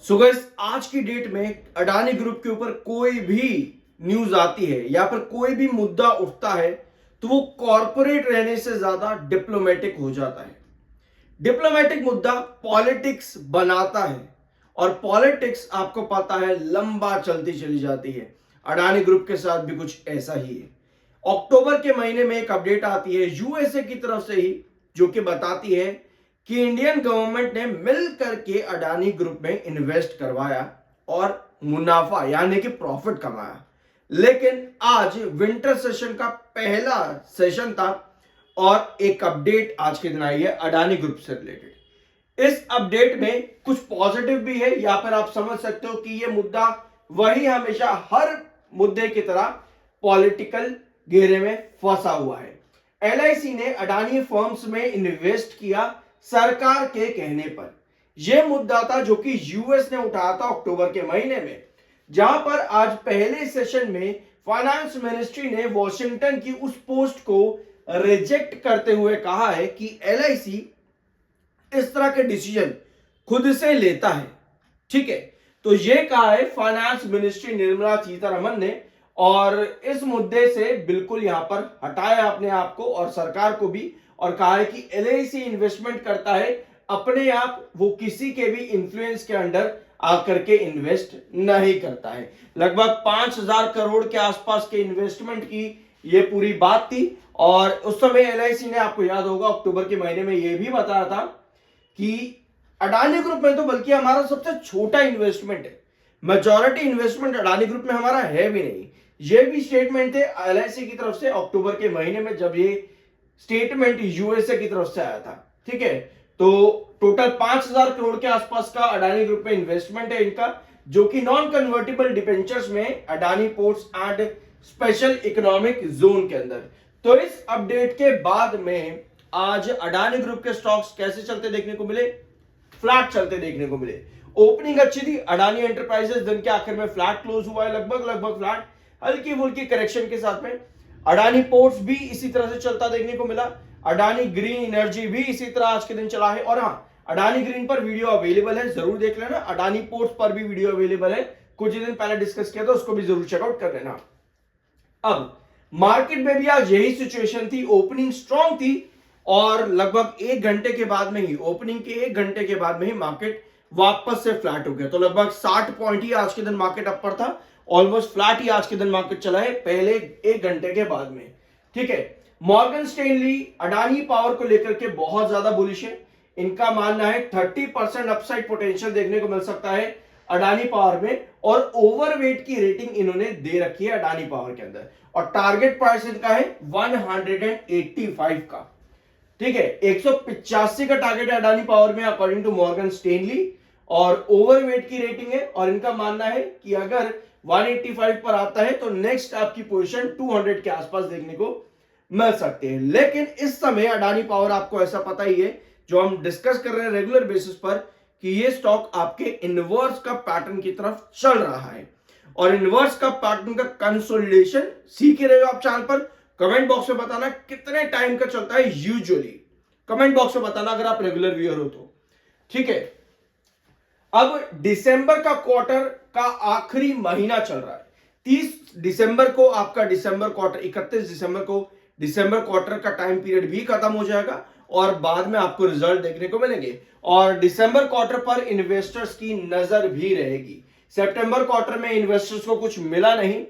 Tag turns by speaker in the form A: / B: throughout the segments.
A: So guys, आज की date में अडानी ग्रुप के ऊपर कोई भी न्यूज आती है या फिर कोई भी मुद्दा उठता है तो वो कॉरपोरेट रहने से ज्यादा डिप्लोमेटिक हो जाता है। डिप्लोमेटिक मुद्दा पॉलिटिक्स बनाता है और पॉलिटिक्स आपको पता है लंबा चलती चली जाती है। अडानी ग्रुप के साथ भी कुछ ऐसा ही है। अक्टूबर के महीने में एक अपडेट आती है यूएसए की तरफ से ही, जो कि बताती है कि इंडियन गवर्नमेंट ने मिल करके अडानी ग्रुप में इन्वेस्ट करवाया और मुनाफा यानी कि प्रॉफिट कमाया। लेकिन आज विंटर सेशन का पहला सेशन था और एक अपडेट आज के दिन आई है अडानी ग्रुप से रिलेटेड। इस अपडेट में कुछ पॉजिटिव भी है या फिर आप समझ सकते हो कि यह मुद्दा वही हमेशा हर मुद्दे की तरह पॉलिटिकल घेरे में फंसा हुआ है। एलआईसी ने अडानी फर्म्स में इन्वेस्ट किया सरकार के कहने पर। यह मुद्दा था जो कि यूएस ने उठाया था अक्टूबर के महीने में, जहां पर आज पहले सेशन में फाइनेंस मिनिस्ट्री ने वॉशिंगटन की उस पोस्ट को रिजेक्ट करते हुए कहा है कि एलआईसी इस तरह के डिसीजन खुद से लेता है। ठीक है, तो यह कहा है फाइनेंस मिनिस्ट्री निर्मला सीतारमण ने और इस मुद्दे से बिल्कुल यहां पर हटाया अपने आप को और सरकार को भी, और कहा है कि एलआईसी इन्वेस्टमेंट करता है अपने आप, वो किसी के भी इन्फ्लुएंस के अंडर आकर के इन्वेस्ट नहीं करता है। लगभग 5,000 करोड़ के आसपास के इन्वेस्टमेंट की ये पूरी बात थी। और उस समय एलआईसी ने, आपको याद होगा, अक्टूबर के महीने में यह भी बताया था कि अडानी ग्रुप में तो बल्कि हमारा सबसे छोटा इन्वेस्टमेंट है, मेजॉरिटी इन्वेस्टमेंट अडानी ग्रुप में हमारा है भी नहीं। ये भी स्टेटमेंट थे एलआईसी की तरफ से अक्टूबर के महीने में, जब ये स्टेटमेंट यूएसए की तरफ से आया था। ठीक है, तो टोटल 5,000 करोड़ के आसपास का अडानी ग्रुप में इन्वेस्टमेंट है इनका, जो कि नॉन कन्वर्टेबल डिबेंचर्स में Adani ports and special economic zone के अंदर। तो इस अपडेट के बाद में आज अडानी ग्रुप के स्टॉक्स कैसे चलते देखने को मिले? फ्लैट चलते देखने को मिले। ओपनिंग अच्छी थी, अडानी एंटरप्राइजेस दिन के आखिर में फ्लैट क्लोज हुआ है, लगभग फ्लैट, हल्की फुल्की करेक्शन के साथ में। अडानी पोर्ट्स भी इसी तरह से चलता देखने को मिला। अडानी ग्रीन एनर्जी भी इसी तरह आज के दिन चला है। और हाँ, अडानी ग्रीन पर वीडियो अवेलेबल है, जरूर देख लेना। अडानी पोर्ट्स पर भी वीडियो अवेलेबल है, कुछ दिन पहले डिस्कस किया था, उसको भी जरूर चेकआउट कर लेना। अब मार्केट में भी आज यही सिचुएशन थी, ओपनिंग स्ट्रॉन्ग थी और लगभग 1 घंटे के बाद में ही, ओपनिंग के 1 घंटे के बाद में ही मार्केट वापस से फ्लैट हो गया। तो लगभग 60 पॉइंट ही आज के दिन मार्केट अप पर था, ऑलमोस्ट फ्लैट ही आज के दिन मार्केट चला है पहले 1 घंटे के बाद में। ठीक है, मॉर्गन स्टैनली अडानी पावर को लेकर के बहुत ज्यादा बुलिश है। इनका मानना है 30% अपसाइड पोटेंशियल देखने को मिल सकता है अडानी पावर में, और ओवरवेट की रेटिंग इन्होंने दे रखी है अडानी पावर के अंदर, और टारगेट प्राइस इनका है 185 का। ठीक है, 185 का टारगेट है अडानी पावर में अकॉर्डिंग टू मॉर्गन स्टैनली, और ओवरवेट की रेटिंग है। और इनका मानना है कि अगर 185 पर आता है तो नेक्स्ट आपकी पोजीशन 200 के आसपास देखने को मिल सकती है। लेकिन इस समय अडानी पावर, आपको ऐसा पता ही है, जो हम डिस्कस कर रहे हैं रेगुलर बेसिस पर, कि ये स्टॉक आपके इनवर्स का पैटर्न की तरफ चल रहा है। और इनवर्स का पैटर्न का कंसोलिडेशन सीख रहे हो आप चैनल पर। कमेंट बॉक्स में बताना कितने टाइम का चलता है यूजुअली, कमेंट बॉक्स में बताना अगर आप रेगुलर व्यूअर हो तो। ठीक है, अब दिसंबर का क्वार्टर का आखिरी महीना चल रहा है। 30 दिसंबर को आपका दिसंबर क्वार्टर, 31 दिसंबर को दिसंबर क्वार्टर का टाइम पीरियड भी खत्म हो जाएगा और बाद में आपको रिजल्ट देखने को मिलेंगे। और दिसंबर क्वार्टर पर इन्वेस्टर्स की नजर भी रहेगी। सितंबर क्वार्टर में इन्वेस्टर्स को कुछ मिला नहीं,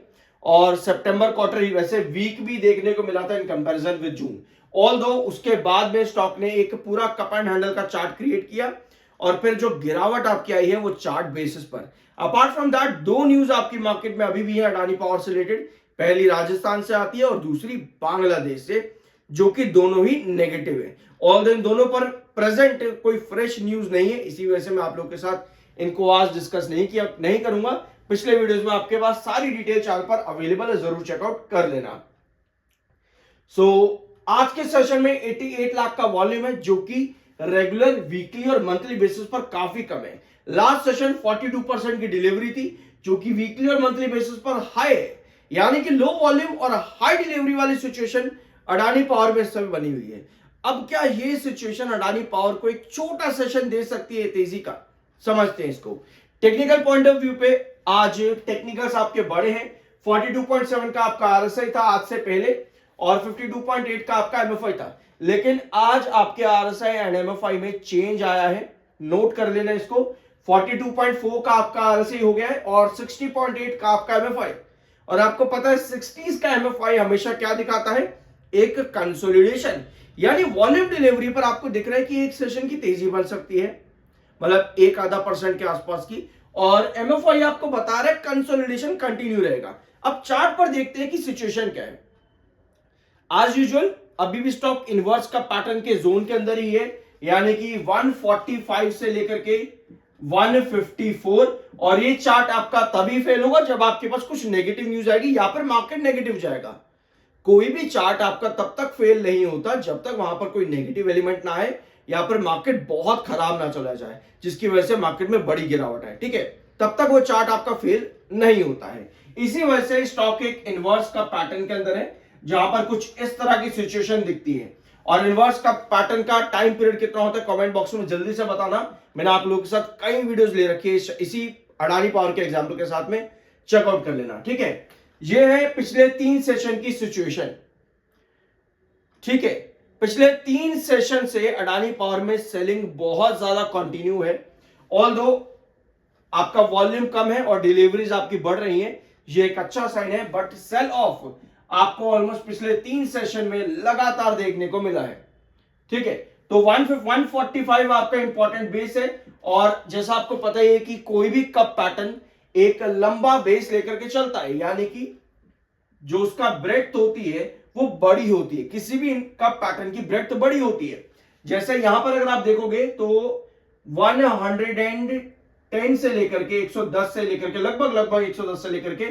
A: और सितंबर क्वार्टर वैसे वीक भी देखने को मिला था in comparison with June. Although उसके बाद में स्टॉक ने एक पूरा कप एंड हैंडल का चार्ट क्रिएट किया, और फिर जो गिरावट आपकी आई है वो चार्ट बेसिस पर। अपार्ट फ्रॉम दैट, 2 न्यूज आपकी मार्केट में अभी भी है अडानी पावर से रिलेटेड। पहली राजस्थान से आती है और दूसरी बांग्लादेश से, जो कि दोनों ही नेगेटिव है। ऑल दिन दोनों पर प्रेजेंट कोई फ्रेश न्यूज नहीं है, इसी वजह से मैं आप लोग के साथ इनको आज डिस्कस नहीं करूंगा। पिछले वीडियोस में आपके पास सारी डिटेल चैनल पर अवेलेबल है, जरूर चेकआउट कर लेना। आज के सेशन में 88 लाख का वॉल्यूम है, जो कि रेगुलर वीकली और मंथली बेसिस पर काफी कम है। लास्ट सेशन 42% की डिलीवरी थी, जो कि वीकली और मंथली बेसिस पर हाई है। यानी कि लो वॉल्यूम और हाई डिलीवरी वाली सिचुएशन अडानी पावर में इस समय बनी हुई है। अब क्या ये सिचुएशन अडानी पावर को एक छोटा सेशन दे सकती है तेजी का? समझते हैं इसको। टेक्निकल पॉइंट ऑफ व्यू पे आज टेक्निकल्स आपके बड़े हैं। 42.7 का आपका आरएसआई था आज से पहले और 52.8 का आपका एमएफआई था, लेकिन आज आपके आरएसआई एंड एमएफआई में चेंज आया है, नोट कर लेना इसको। 42.4 का आपका आरएसआई हो गया है और 60.8 का आपका एमएफआई। और आपको पता है 60s का एमएफआई हमेशा क्या दिखाता है, एक कंसोलिडेशन, यानी वॉल्यूम डिलीवरी पर आपको दिख रहा है कि एक सेशन की तेजी बन सकती है, मतलब 1-आधा% के आसपास की, और एमएफआई आपको बता रहा है कंसोलिडेशन कंटिन्यू रहेगा। अब चार्ट पर देखते हैं कि सिचुएशन क्या है। आज यूजुअल अभी भी स्टॉक इनवर्स का पैटर्न के जोन के अंदर ही है, यानी कि 145 से लेकर के 154, और ये चार्ट आपका तभी फेल होगा जब आपके पास कुछ नेगेटिव न्यूज आएगी या फिर मार्केट नेगेटिव जाएगा। कोई भी चार्ट आपका तब तक फेल नहीं होता जब तक वहां पर कोई नेगेटिव एलिमेंट ना आए या फिर मार्केट बहुत खराब ना चला जाए जिसकी वजह से मार्केट में बड़ी गिरावट आए, ठीक है, तब तक वो चार्ट आपका फेल नहीं होता है। इसी वजह से स्टॉक एक इनवर्स का पैटर्न के अंदर है जहां पर कुछ इस तरह की सिचुएशन दिखती है। और इनवर्स का पैटर्न का टाइम पीरियड कितना होता है कमेंट बॉक्स में जल्दी से बताना। मैंने आप लोगों के साथ कई वीडियोस ले रखी है इसी अडानी पावर के एग्जाम्पल के साथ में, चेकआउट कर लेना, ठीक है। ये है पिछले 3 सेशन की सिचुएशन, ठीक है। पिछले 3 सेशन से अडानी पावर में सेलिंग बहुत ज्यादा कंटिन्यू है, ऑल्दो आपका वॉल्यूम कम है और डिलीवरीज आपकी बढ़ रही है, ये एक अच्छा साइन है, बट सेल ऑफ आपको ऑलमोस्ट पिछले 3 सेशन में लगातार देखने को मिला है, ठीक है। तो 145 आपका इंपॉर्टेंट बेस है, और जैसा आपको पता ही है कि कोई भी कप पैटर्न एक लंबा बेस लेकर के चलता है, यानी कि जो उसका ब्रेड्थ होती है वो बड़ी होती है, किसी भी कप पैटर्न की ब्रेड्थ बड़ी होती है। जैसे यहां पर अगर आप देखोगे तो 110 से लेकर के 110 से लेकर के लगभग 110 से लेकर के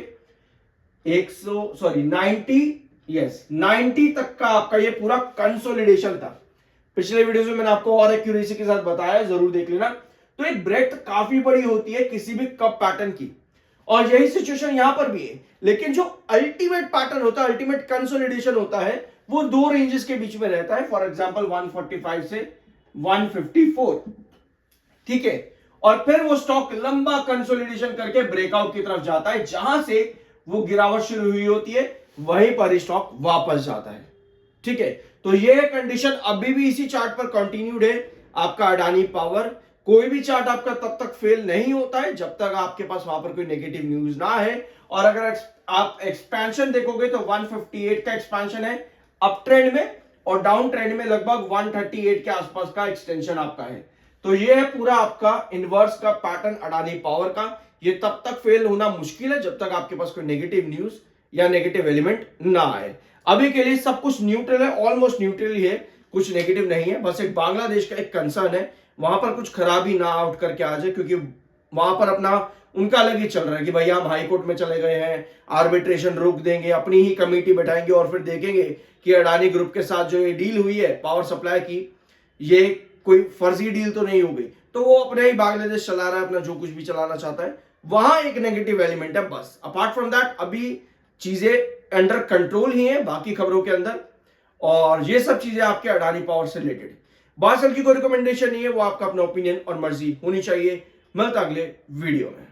A: 90 तक का आपका ये पूरा कंसोलिडेशन था। पिछले वीडियो में मैंने आपको और एक्यूरेसी के साथ बताया, जरूर देख लेना। तो एक ब्रेड्थ काफी बड़ी होती है किसी भी कप पैटर्न की, और यही सिचुएशन यहां पर भी है। लेकिन जो अल्टीमेट पैटर्न होता है, अल्टीमेट कंसोलिडेशन होता है, वो 2 रेंजेस के बीच में रहता है, फॉर एग्जांपल 145 से 154, ठीक है। और फिर वो स्टॉक लंबा कंसोलिडेशन करके ब्रेकआउट की तरफ जाता है, जहां से वो गिरावट शुरू हुई होती है वहीं पर स्टॉक वापस जाता है, ठीक है। तो ये कंडीशन अभी भी इसी चार्ट पर कंटिन्यूड है आपका अडानी पावर। कोई भी चार्ट आपका तब तक फेल नहीं होता है जब तक आपके पास वहां पर कोई नेगेटिव न्यूज ना है। और अगर आप एक्सपेंशन देखोगे तो 158 का एक्सपेंशन है अप ट्रेंड में, और डाउन ट्रेंड में लगभग 138 के आसपास का एक्सटेंशन आपका है। तो ये है पूरा आपका इनवर्स का पैटर्न अडानी पावर का। ये तब तक फेल होना मुश्किल है जब तक आपके पास कोई नेगेटिव न्यूज या नेगेटिव एलिमेंट ना आए। अभी के लिए सब कुछ न्यूट्रल है, ऑलमोस्ट न्यूट्रल ही है, कुछ नेगेटिव नहीं है। बस एक बांग्लादेश का एक कंसर्न है, वहां पर कुछ खराबी ना आउट करके आ जाए, क्योंकि वहां पर अपना उनका अलग ही चल रहा है कि भैया हम हाई कोर्ट में चले गए हैं, आर्बिट्रेशन रोक देंगे, अपनी ही कमेटी बैठाएंगे और फिर देखेंगे कि अडानी ग्रुप के साथ जो ये डील हुई है पावर सप्लाई की, ये कोई फर्जी डील तो नहीं हो गई। तो वो अपने ही बांग्लादेश चला रहा है, अपना जो कुछ भी चलाना चाहता है, वहां एक नेगेटिव एलिमेंट है बस। अपार्ट फ्रॉम दैट अभी चीजें अंडर कंट्रोल ही है बाकी खबरों के अंदर, और ये सब चीजें आपके अडानी पावर से रिलेटेड। बादशाह की कोई रिकमेंडेशन नहीं है, वो आपका अपना ओपिनियन और मर्जी होनी चाहिए। मिलता अगले वीडियो में।